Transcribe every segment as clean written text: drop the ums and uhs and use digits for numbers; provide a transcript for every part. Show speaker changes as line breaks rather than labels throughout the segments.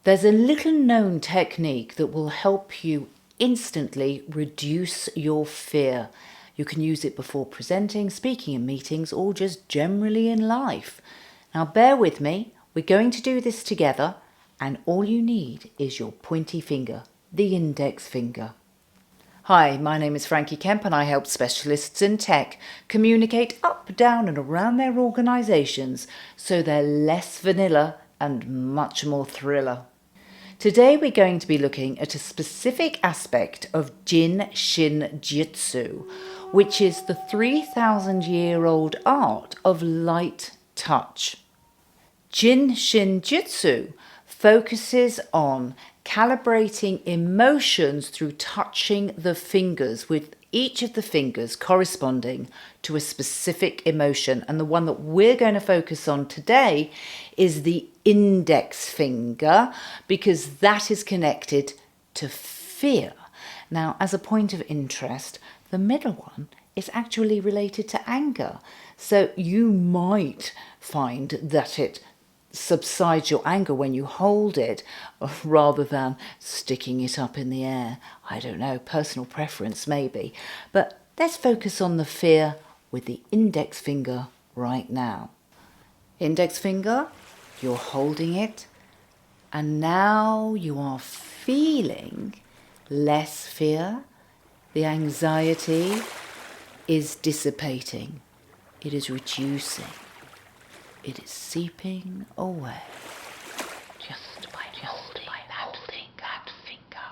There's a little known technique that will help you instantly reduce your fear. You can use it before presenting, speaking in meetings, or just generally in life. Now bear with me, we're going to do this together, and all you need is your pointy finger, the index finger. Hi, my name is Frankie Kemp and I help specialists in tech communicate up, down and around their organisations so they're less vanilla and much more thriller. Today we're going to be looking at a specific aspect of Jin Shin Jyutsu, which is the 3,000-year-old art of light touch. Jin Shin Jyutsu focuses on calibrating emotions through touching the fingers, with each of the fingers corresponding to a specific emotion. And the one that we're going to focus on today is the index finger, because that is connected to fear. Now, as a point of interest, the middle one is actually related to anger. So you might find that it subsides your anger when you hold it rather than sticking it up in the air. I don't know, personal preference maybe. But let's focus on the fear with the index finger right now. Index finger, you're holding it, and now you are feeling less fear. The anxiety is dissipating. It is reducing. It is seeping away just by holding that finger.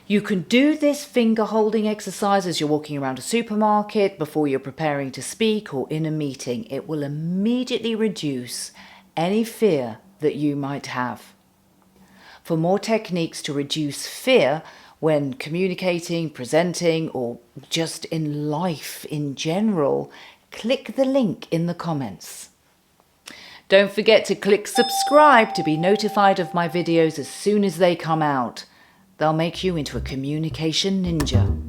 You can do this finger holding exercise as you're walking around a supermarket, before you're preparing to speak, or in a meeting. It will immediately reduce any fear that you might have. For more techniques to reduce fear when communicating, presenting, or just in life in general, click the link in the comments. Don't forget to click subscribe to be notified of my videos as soon as they come out. They'll make you into a communication ninja.